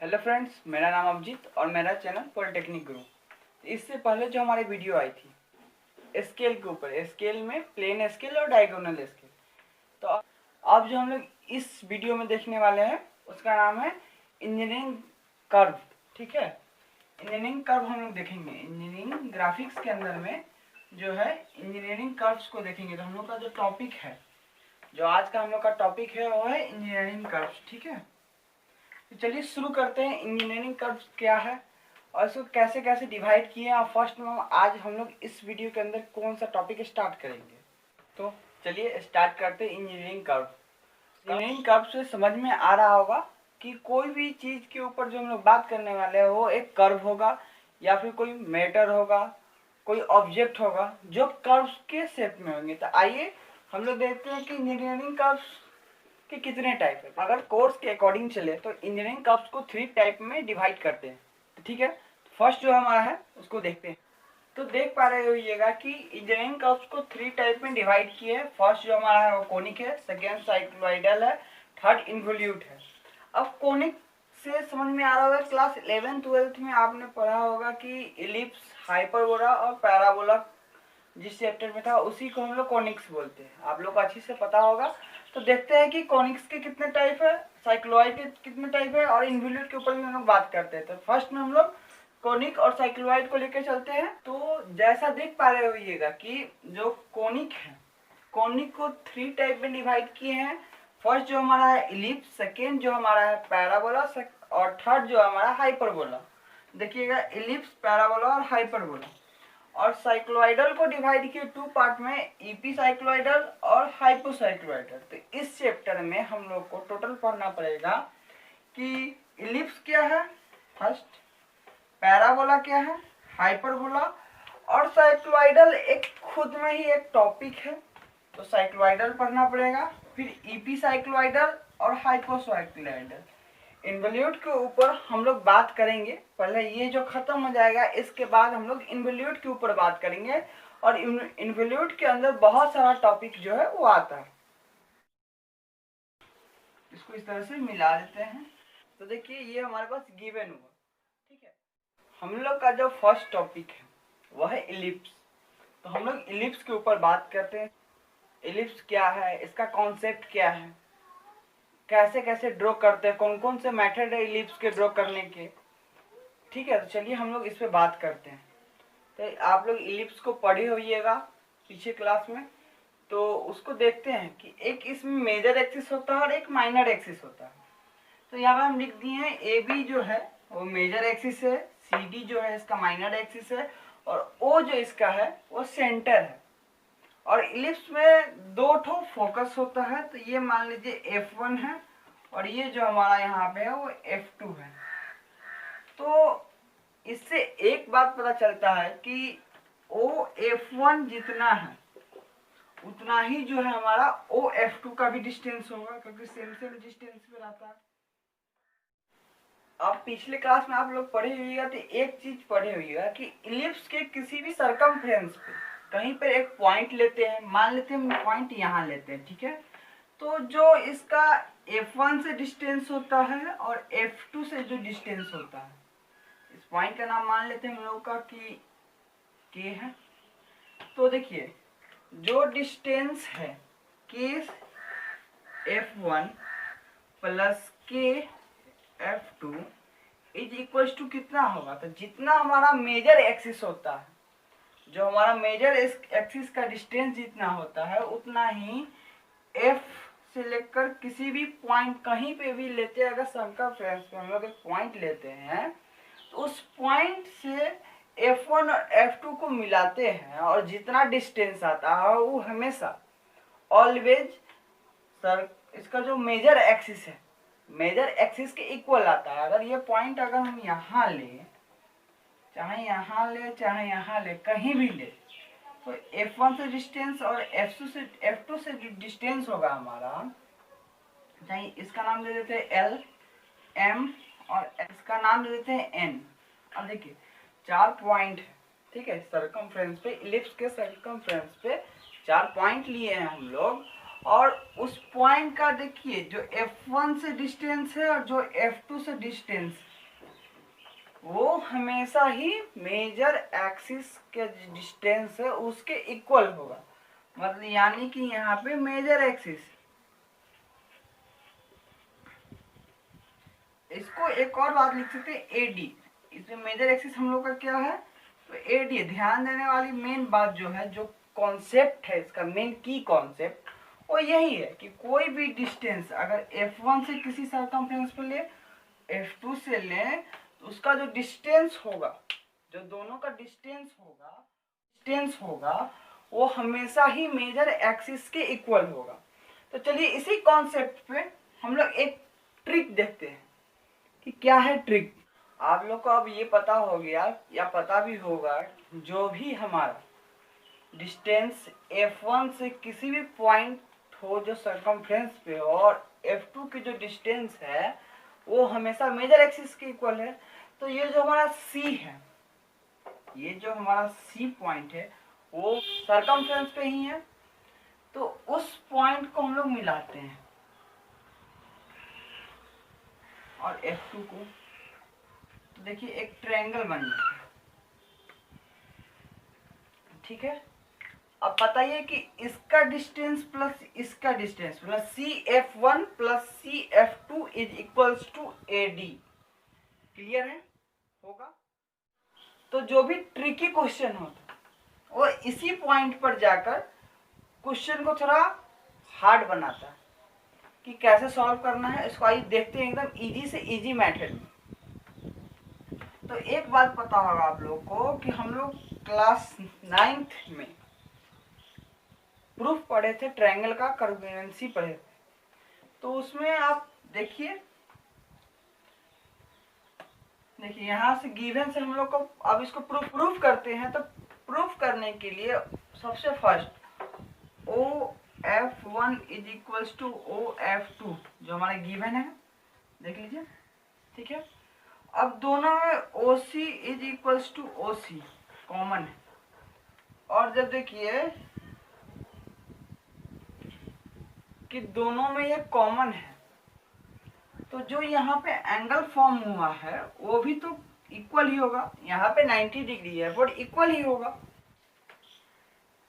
Hello friends, मेरा नाम अभिजीत और मेरा चैनल पॉलिटेक्निक गुरु। इससे पहले जो हमारी वीडियो आई थी स्केल के ऊपर, स्केल में प्लेन स्केल और डायगोनल स्केल, तो अब जो हम लोग इस वीडियो में देखने वाले हैं उसका नाम है इंजीनियरिंग कर्व। ठीक है, इंजीनियरिंग कर्व हम लोग देखेंगे। इंजीनियरिंग ग्राफिक्स के अंदर में जो है इंजीनियरिंग कर्व्स को देखेंगे। तो हम लोग का जो टॉपिक है, जो आज का हम लोग का टॉपिक है वो है इंजीनियरिंग कर्व्स। ठीक है, तो चलिए शुरू करते हैं। इंजीनियरिंग कर्व्स क्या है और इसको कैसे कैसे डिवाइड किए हैं, और फर्स्ट में आज हम लोग इस वीडियो के अंदर कौन सा टॉपिक स्टार्ट करेंगे। तो चलिए स्टार्ट करते हैं इंजीनियरिंग कर्व। इंजीनियरिंग कर्व से समझ में आ रहा होगा कि कोई भी चीज़ के ऊपर जो हम लोग बात करने वाले हैं वो एक कर्व होगा, या फिर कोई मैटर होगा, कोई ऑब्जेक्ट होगा जो कर्व्स के शेप में होंगे। तो आइए हम लोग देखते हैं कि इंजीनियरिंग कर्व्स कि कितने टाइप है। अगर कोर्स के अकॉर्डिंग चले तो इंजीनियरिंग कर्व्स को 3 टाइप में डिवाइड करते हैं। तो ठीक है, फर्स्ट जो हमारा है उसको देखते हैं। तो देख पा रहे होइएगा कि इंजीनियरिंग कर्व्स को 3 टाइप में डिवाइड किए हैं। फर्स्ट जो हमारा है वो कोनिक है, सेकेंड साइक्लॉइडल है, थर्ड इन्वोल्यूट है। अब कोनिक से समझ में आ रहा होगा, क्लास 11-12 में आपने पढ़ा होगा कि इलिप्स, हाइपरबोला और पैराबोला जिस चैप्टर में था उसी को हम लोग कॉनिक्स बोलते हैं। आप लोग को अच्छी से पता होगा। तो देखते हैं कि कॉनिक्स के कितने टाइप है, साइक्लॉइड के कितने टाइप है, और इन्वोल्यूट के ऊपर भी हम लोग बात करते हैं। तो फर्स्ट में हम लोग कॉनिक और साइक्लॉइड को लेकर चलते हैं। तो जैसा देख पा रहे होइएगा कि जो कॉनिक है, कॉनिक को 3 टाइप में डिवाइड किए हैं। फर्स्ट जो हमारा है इलिप्स, सेकेंड जो हमारा है पैराबोला, और थर्ड जो हमारा हाइपरबोला। देखिएगा, इलिप्स, पैराबोला और हाइपरबोला। और साइक्लॉइडल को डिवाइड किए 2 पार्ट में, ईपी साइक्लॉइडल और हाइपोसाइक्लॉइडल। तो इस चैप्टर में हम लोग को टोटल पढ़ना पड़ेगा कि इलिप्स क्या है फर्स्ट, पैराबोला क्या है, हाइपरबोला, और साइक्लॉइडल एक खुद में ही एक टॉपिक है। तो साइक्लॉइडल पढ़ना पड़ेगा, फिर ईपी साइक्लॉइडल और हाइपोसाइक्लॉइडल। इन्वोल्यूट के ऊपर हम लोग बात करेंगे। पहले ये जो खत्म हो जाएगा इसके बाद हम लोग इन्वोल्यूट के ऊपर बात करेंगे। और इन्वोल्यूट के अंदर बहुत सारा टॉपिक जो है वो आता है। इसको इस तरह से मिला देते हैं। तो देखिए, ये हमारे पास गिवन हुआ। ठीक है, हम लोग का जो फर्स्ट टॉपिक है वह है इलिप्स। तो हम लोग इलिप्स के ऊपर बात करते हैं। इलिप्स क्या है, इसका कॉन्सेप्ट क्या है, कैसे कैसे ड्रॉ करते हैं, कौन कौन से मेथड है इलिप्स के ड्रॉ करने के। ठीक है, तो चलिए हम लोग इस पे बात करते हैं। तो आप लोग इलिप्स को पढ़े होइएगा पीछे क्लास में। तो उसको देखते हैं कि एक इसमें मेजर एक्सिस होता है और एक माइनर एक्सिस होता है। तो यहाँ पर हम लिख दिए हैं ए बी जो है वो मेजर एक्सिस है, सी डी जो है इसका माइनर एक्सिस है, और ओ जो इसका है वो सेंटर है। और इलिप्स में 2 ठो फोकस होता है। तो ये मान लीजिए F1 है, और ये जो हमारा यहाँ पे है वो F2 है। तो इससे एक बात पता चलता है कि OF1 जितना है उतना ही जो है हमारा OF2 का भी डिस्टेंस होगा, क्योंकि सेम सेम डिस्टेंस पे रहता है। अब पिछले क्लास में आप लोग पढ़े हुईगा तो एक चीज पढ़े हुईगा कि इलिप्स के किसी भी सरकमफ्रेंस पे कहीं पर एक पॉइंट लेते हैं। मान लेते हैं हम पॉइंट यहाँ लेते हैं। ठीक है, तो जो इसका F1 से डिस्टेंस होता है और F2 से जो डिस्टेंस होता है, इस पॉइंट का नाम मान लेते हैं हम लोग का कि के है। तो देखिए, जो डिस्टेंस है के F1 प्लस के F2 इज इक्वल टू कितना होगा। तो जितना हमारा मेजर एक्सिस होता है, जो हमारा मेजर एक्सिस का डिस्टेंस जितना होता है उतना ही F से लेकर किसी भी पॉइंट कहीं पे भी लेते हैं। अगर सर्कमफ्रेंस पे हम लोग एक पॉइंट लेते हैं तो उस पॉइंट से F1 और F2 को मिलाते हैं, और जितना डिस्टेंस आता है वो हमेशा ऑलवेज सर इसका जो मेजर एक्सिस है, मेजर एक्सिस के इक्वल आता है। अगर ये पॉइंट अगर हम यहाँ ले, चाहे यहाँ ले चाहे यहाँ ले, कहीं भी ले, तो F1 से डिस्टेंस और F2 से जो डिस्टेंस होगा हमारा, चाहे इसका नाम दे देते हैं L, M, और इसका नाम दे देते हैं N। अब देखिए 4 पॉइंट है। ठीक है, सरकमफ्रेंस पे, इलिप्स के सरकमफ्रेंस पे 4 पॉइंट लिए हैं हम लोग। और उस पॉइंट का देखिए जो F1 से डिस्टेंस है और जो F2 से डिस्टेंस, वो हमेशा ही मेजर एक्सिस के डिस्टेंस है उसके इक्वल होगा। मतलब यानी कि यहाँ पे मेजर एक्सिस, इसको एक और बात लिख सकते हैं एडी। इसमें मेजर एक्सिस हम लोग का क्या है, तो एडी। ध्यान देने वाली मेन बात जो है, जो कॉन्सेप्ट है इसका, मेन की कॉन्सेप्ट वो यही है कि कोई भी डिस्टेंस अगर F1 से किसी सर्कमफ्रेंस पर ले, F2 से ले, तो उसका जो डिस्टेंस होगा, जो दोनों का डिस्टेंस होगा वो हमेशा ही मेजर एक्सिस के इक्वल होगा। तो चलिए इसी कॉन्सेप्ट पे हम लोग एक ट्रिक देखते हैं कि क्या है ट्रिक। आप लोग को अब ये पता हो गया या पता भी होगा, जो भी हमारा डिस्टेंस F1 से किसी भी पॉइंट हो जो सर्कमफ्रेंस पे हो, और F2 की जो डिस्टेंस है वो हमेशा मेजर एक्सिस के इक्वल है। तो ये जो हमारा C है, ये जो हमारा C पॉइंट है वो सर्कमफ्रेंस पे ही है। तो उस पॉइंट को हम लोग मिलाते हैं और F2 को, तो देखिए एक ट्रायंगल बन जाता है। ठीक है, अब बताइए कि इसका डिस्टेंस प्लस इसका distance plus CF1 plus CF2 is equals to AD। Clear है होगा। तो जो भी ट्रिकी क्वेश्चन होता है वो इसी पॉइंट पर जाकर क्वेश्चन को थोड़ा हार्ड बनाता है कि कैसे सॉल्व करना है। इसको आइए देखते हैं एकदम इजी से इजी मेथड में। तो एक बात पता होगा आप लोग को कि हम लोग क्लास 9th में प्रूफ पढ़े थे, ट्रायंगल का कॉन्ग्रुएंसी पढ़े थे। तो उसमें आप देखिए यहाँ से गिवन से हम लोग को अब इसको प्रूफ करते हैं। तो प्रूफ करने के लिए सबसे first OF1 is equals to OF2 जो हमारा गिवन है, देख लीजिए। ठीक है, अब दोनों में OC is equals to OC common है। और जब देखिए कि दोनों में ये कॉमन है, तो जो यहाँ पे एंगल फॉर्म हुआ है वो भी तो इक्वल ही होगा। यहाँ पे 90 डिग्री है बट इक्वल ही होगा।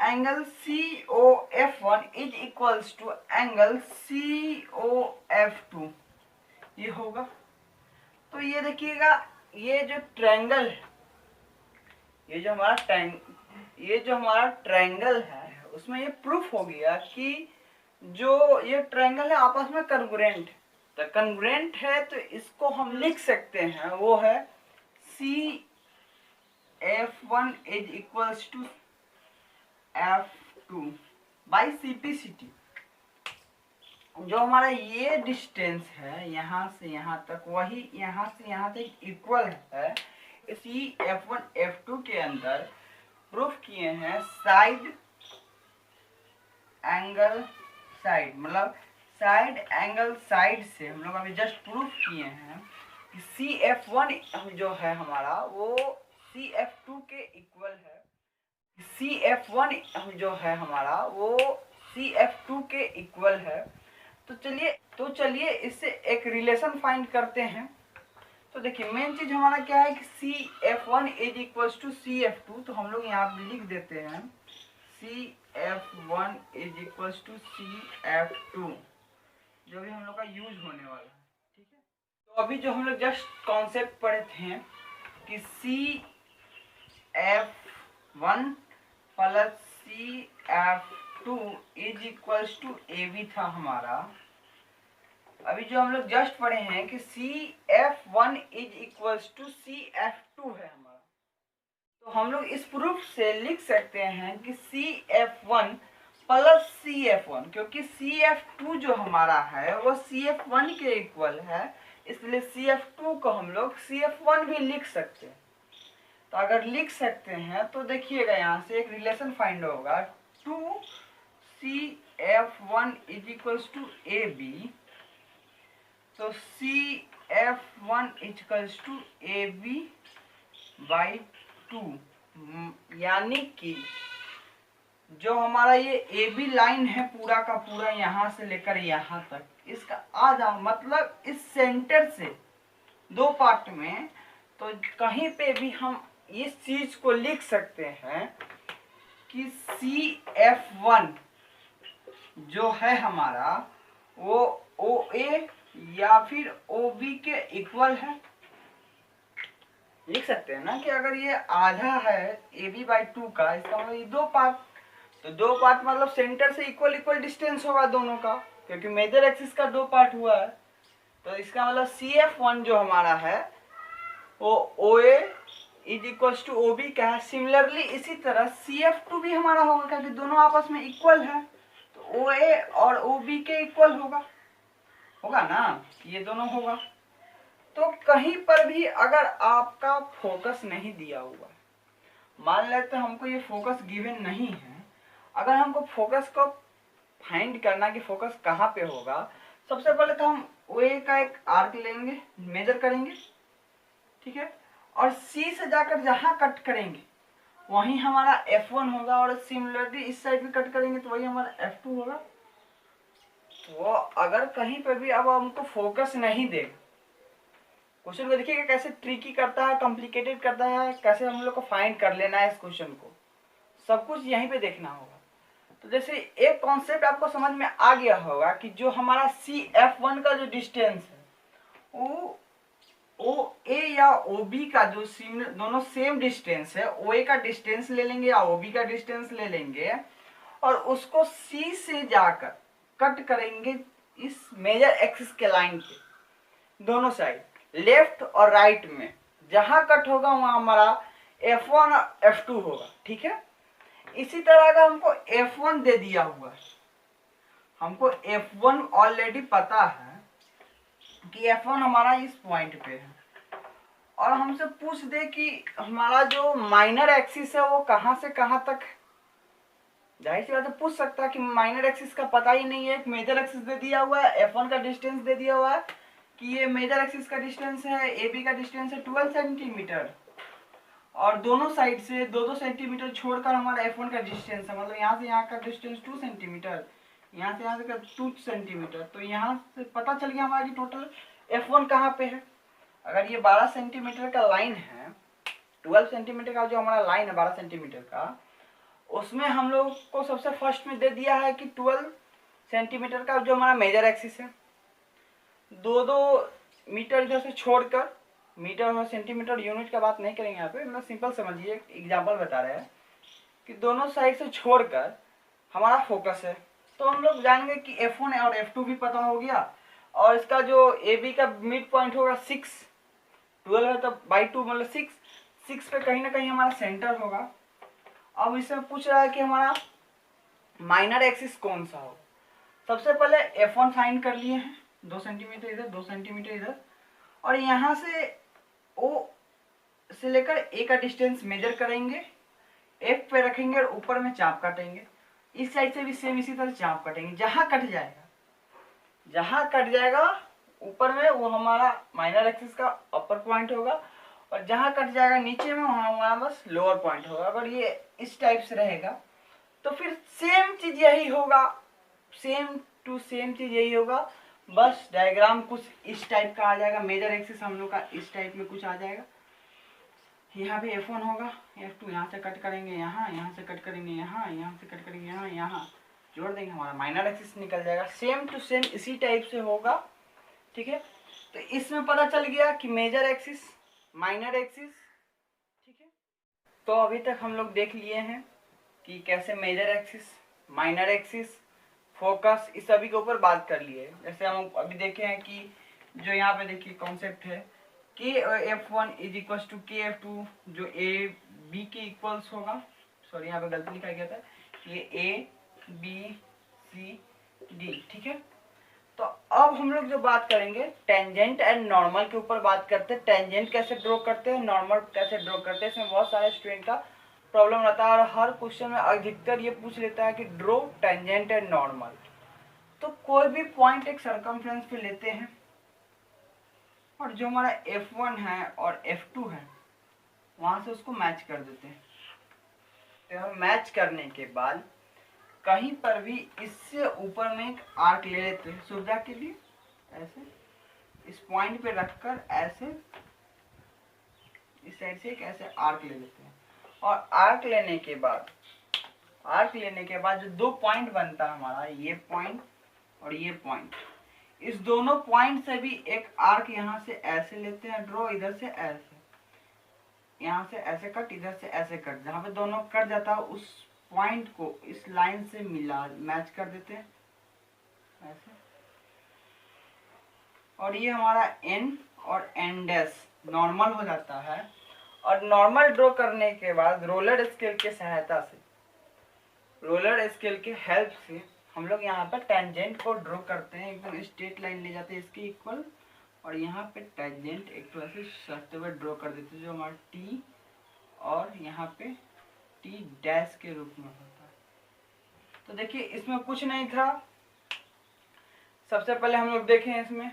Angle COF1 is equals to angle COF2 ये होगा। तो ये देखिएगा, ये जो ट्रायंगल है, ये जो हमारा ट्रायंगल है उसमें ये प्रूफ हो गया कि जो ये ट्रायंगल है आपस में कॉन्ग्रुएंट है। तो कॉन्ग्रुएंट है तो इसको हम लिख सकते हैं, वो है CF1 is equals to F2 by CP/CT। जो हमारा ये डिस्टेंस है यहाँ से यहाँ तक, वही यहाँ से यहाँ तक इक्वल है। इसी F1 F2 के अंदर प्रूफ किए हैं साइड एंगल साइड, मतलब साइड एंगल साइड से हम लोग अभी जस्ट प्रूफ किए हैं कि CF1 जो है हमारा वो CF2 के इक्वल है। CF1 जो है हमारा वो CF2 के इक्वल है। तो चलिए इससे एक रिलेशन फाइंड करते हैं। तो देखिए मेन चीज हमारा क्या है कि CF1 is equals to CF2। तो हम लोग यहाँ लिख देते हैं CF1 is equals to CF2, जो भी हम लोग का यूज होने वाला है। ठीक है, तो अभी जो हम लोग जस्ट कॉन्सेप्ट पढ़े थे कि CF1 plus CF2 is equals to AB था हमारा। अभी जो हम लोग जस्ट पढ़े हैं कि CF1 is equals to CF2 है हमारा। तो हम लोग इस प्रूफ से लिख सकते हैं कि CF1 प्लस CF1, क्योंकि CF2 जो हमारा है वो CF1 के इक्वल है, इसलिए CF2 को हम लोग CF1 भी लिख सकते हैं। तो अगर लिख सकते हैं तो देखिएगा यहाँ से एक रिलेशन फाइंड होगा 2CF1 is equals to AB। तो CF1 equals to AB by 2, यानी कि जो हमारा ये AB लाइन है पूरा का पूरा यहाँ से लेकर यहाँ तक, इसका आधा मतलब इस सेंटर से दो पार्ट में, तो कहीं पे भी हम इस चीज को लिख सकते हैं कि CF1 जो है हमारा वो OA या फिर OB के इक्वल है। लिख सकते हैं ना कि अगर ये आधा है AB/2 का, इसका मतलब ये दो पार्ट, तो दो पार्ट मतलब सेंटर से इक्वल इक्वल डिस्टेंस होगा दोनों का, क्योंकि मेजर एक्सिस का दो पार्ट हुआ है। तो इसका मतलब CF1 जो हमारा है वो OA is equal to OB का है। सिमिलरली इसी तरह CF2 भी हमारा होगा, क्योंकि दोनों आपस में इक्वल है, तो OA और OB के इक्वल होगा ना, ये दोनों होगा। तो कहीं पर भी अगर आपका फोकस नहीं दिया हुआ, मान लेते हैं हमको ये फोकस गिवन नहीं है, अगर हमको फोकस को फाइंड करना कि फोकस कहाँ पे होगा, सबसे पहले तो हम OA का एक आर्क लेंगे, मेजर करेंगे, ठीक है, और C से जाकर जहाँ कट करेंगे वहीं हमारा F1 होगा, और सिमिलरली इस साइड भी कट करेंगे तो वही हमारा F2 होगा। तो अगर कहीं पे भी अब हमको फोकस नहीं देगा, क्वेश्चन को देखिएगा कैसे ट्रिकी करता है, कॉम्प्लिकेटेड करता है, कैसे हम लोग को फाइंड कर लेना है इस क्वेश्चन को, सब कुछ यहीं पे देखना होगा। तो जैसे एक कॉन्सेप्ट आपको समझ में आ गया होगा कि जो हमारा CF1 का जो डिस्टेंस है वो OA या OB का जो दोनों सेम डिस्टेंस है, OA का डिस्टेंस ले लेंगे या OB का डिस्टेंस ले लेंगे और उसको C से जाकर कट करेंगे इस मेजर एक्सिस के लाइन के दोनों साइड, लेफ्ट और राइट में जहां कट होगा वहां हमारा F1 और F2 होगा, ठीक है। इसी तरह का हमको F1 दे दिया हुआ है, हमको F1 ऑलरेडी पता है कि F1 हमारा इस पॉइंट पे है, और हमसे पूछ दे कि हमारा जो माइनर एक्सिस है वो कहां से कहां तक है, जाहिर सी बात है पूछ सकता है कि माइनर एक्सिस का पता ही नहीं है। एक मेजर एक्सिस दे दिया हुआ है, F1 का डिस्टेंस दे दिया हुआ है कि ये मेजर एक्सिस का डिस्टेंस है, AB का डिस्टेंस है 12 सेंटीमीटर, और दोनों साइड से 2-2 सेंटीमीटर छोड़कर हमारा F1 का डिस्टेंस है, मतलब यहाँ से यहाँ का डिस्टेंस 2 सेंटीमीटर, यहाँ से यहाँ का 2 सेंटीमीटर। तो यहाँ से पता चल गया हमारा कि टोटल F1 कहाँ पे है। अगर ये 12 सेंटीमीटर का लाइन है, 12 सेंटीमीटर का जो हमारा लाइन है 12 सेंटीमीटर का, उसमें हम लोग को सबसे फर्स्ट में दे दिया है कि 12 सेंटीमीटर का जो हमारा मेजर एक्सिस है, 2-2 मीटर इधर से छोड़कर, मीटर और सेंटीमीटर यूनिट का बात नहीं करेंगे यहाँ पे, मतलब सिंपल समझिए, एग्जांपल बता रहे हैं कि दोनों साइड से छोड़कर हमारा फोकस है। तो हम लोग जानेंगे कि F1 और F2 भी पता हो गया, और इसका जो AB का मिड पॉइंट होगा 6, 12 है तो बाई 2 मतलब 6 पे कहीं ना कहीं हमारा सेंटर होगा। अब इसमें पूछ रहा है कि हमारा माइनर एक्सिस कौन सा हो। सबसे पहले F1 फाइंड कर लिए हैं, 2 सेंटीमीटर इधर 2 सेंटीमीटर इधर, और यहाँ से O से लेकर A का डिस्टेंस मेजर करेंगे, F पे रखेंगे और ऊपर में चाप काटेंगे। इस साइड से भी सेम इसी तरह चाप काटेंगे, जहां कट जाएगा ऊपर में वो हमारा माइनर एक्सिस का अपर पॉइंट होगा, और जहां कट जाएगा नीचे में वहां हमारा बस लोअर पॉइंट होगा। अगर ये इस टाइप से रहेगा तो फिर सेम चीज यही होगा, सेम टू सेम चीज यही होगा, बस डायग्राम कुछ इस टाइप का आ जाएगा, मेजर एक्सिस हम लोग का इस टाइप में कुछ आ जाएगा। यहाँ पे F1 होगा, F2 यहाँ से कट करेंगे, यहाँ से कट करेंगे, यहाँ से कट करेंगे, यहाँ जोड़ देंगे, हमारा माइनर एक्सिस निकल जाएगा। सेम टू सेम इसी टाइप से होगा, ठीक है। तो इसमें पता चल गया कि मेजर एक्सिस, माइनर एक्सिस, ठीक है। तो अभी तक हम लोग देख लिए हैं कि कैसे major axis, minor axis, focus, इस सभी के ऊपर बात कर लिए। जैसे हम अभी देखे हैं कि जो यहाँ पे देखिए कॉन्सेप्ट है KF1 is equal to KF2, जो AB के इक्वल्स होगा, सॉरी यहाँ पे गलती लिखा गया था, ये ABCD, ठीक है। तो अब हम लोग जो बात करेंगे टेंजेंट एंड नॉर्मल के ऊपर बात करते हैं। टेंजेंट कैसे ड्रॉ करते हैं, नॉर्मल कैसे ड्रॉ करते हैं, इसमें बहुत सारे स्टूडेंट का प्रॉब्लम रहता है, और हर क्वेश्चन में अधिकतर ये पूछ लेता है कि ड्रॉ टेंजेंट एंड नॉर्मल। तो कोई भी पॉइंट एक सर्कमफ्रेंस पे लेते हैं, और जो हमारा F1 है और F2 है वहां से उसको मैच कर देते हैं। तो मैच करने के बाद कहीं पर भी इससे ऊपर में एक आर्क ले लेते हैं सुविधा के लिए, ऐसे इस पॉइंट पे रखकर ऐसे इस साइड से एक ऐसे आर्क ले लेते हैं, और आर्क लेने के बाद जो दो पॉइंट बनता है हमारा, ये पॉइंट और ये पॉइंट, इस दोनों पॉइंट से भी एक आर्क यहाँ से ऐसे लेते हैं ड्रॉ, इधर से ऐसे, यहाँ से ऐसे कट, इधर से ऐसे कट, जहाँ पे दोनों कट जाता है उस पॉइंट को इस लाइन से मिला मैच कर देते हैं ऐसे। और ये हमारा एन और एन डैश नॉर्मल हो जाता है। और नॉर्मल ड्रॉ करने के बाद रोलर स्केल के सहायता से, रोलर स्केल के हेल्प से हम लोग यहाँ पर टेंजेंट को ड्रॉ करते हैं, एकदम स्ट्रेट लाइन ले जाते हैं इसके इक्वल, और यहाँ पे टेंजेंट एक तो ऐसे सटते हुए ड्रॉ कर देते हैं जो हमारा टी और यहाँ पे टी डैश के रूप में होता है। तो देखिए इसमें कुछ नहीं था, सबसे पहले हम लोग देखें इसमें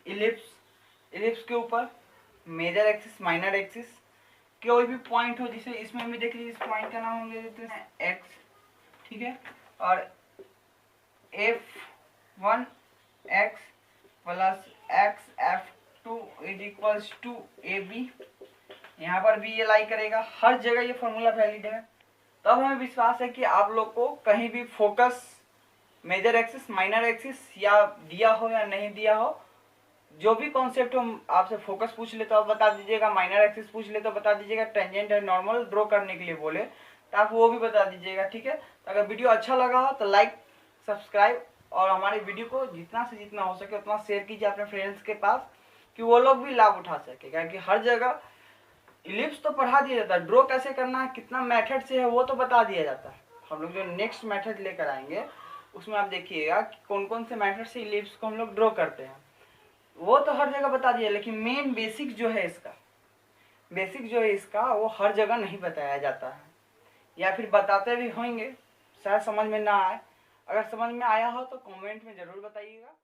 इलिप्स के ऊपर मेजर एक्सिस माइनर एक्सिस, कोई भी पॉइंट हो, जिसे इसमें भी देख लीजिए, इस पॉइंट का नाम हम ले देते हैं एक्स, ठीक है। और F1 x plus x F2 is equals to AB, यहाँ पर भी ये लाई करेगा, हर जगह ये फॉर्मूला वैलिड है। तब हमें विश्वास है कि आप लोग को कहीं भी focus major axis minor axis या दिया हो या नहीं दिया हो, जो भी कॉन्सेप्ट हो आपसे फोकस पूछ ले तो आप बता दीजिएगा, माइनर एक्सिस पूछ ले तो बता दीजिएगा, टेंजेंट है नॉर्मल ड्रॉ करने के लिए बोले तो आप वो भी बता दीजिएगा, ठीक है। तो अगर वीडियो अच्छा लगा हो तो लाइक सब्सक्राइब और हमारे वीडियो को जितना से जितना हो सके उतना शेयर कीजिए अपने फ्रेंड्स के पास, कि वो लोग भी लाभ उठा सके। क्योंकि हर जगह इलिप्स तो पढ़ा दिया जाता है, ड्रॉ कैसे करना है कितना मेथड से है वो तो बता दिया जाता है। हम लोग जो नेक्स्ट मेथड लेकर आएंगे उसमें आप देखिएगा कि कौन कौन से मेथड से इलिप्स को हम लोग ड्रॉ करते हैं, वो तो हर जगह बता दिया, लेकिन मेन बेसिक जो है इसका वो हर जगह नहीं बताया जाता है, या फिर बताते भी होंगे शायद समझ में ना आए। अगर समझ में आया हो तो कमेंट में ज़रूर बताइएगा।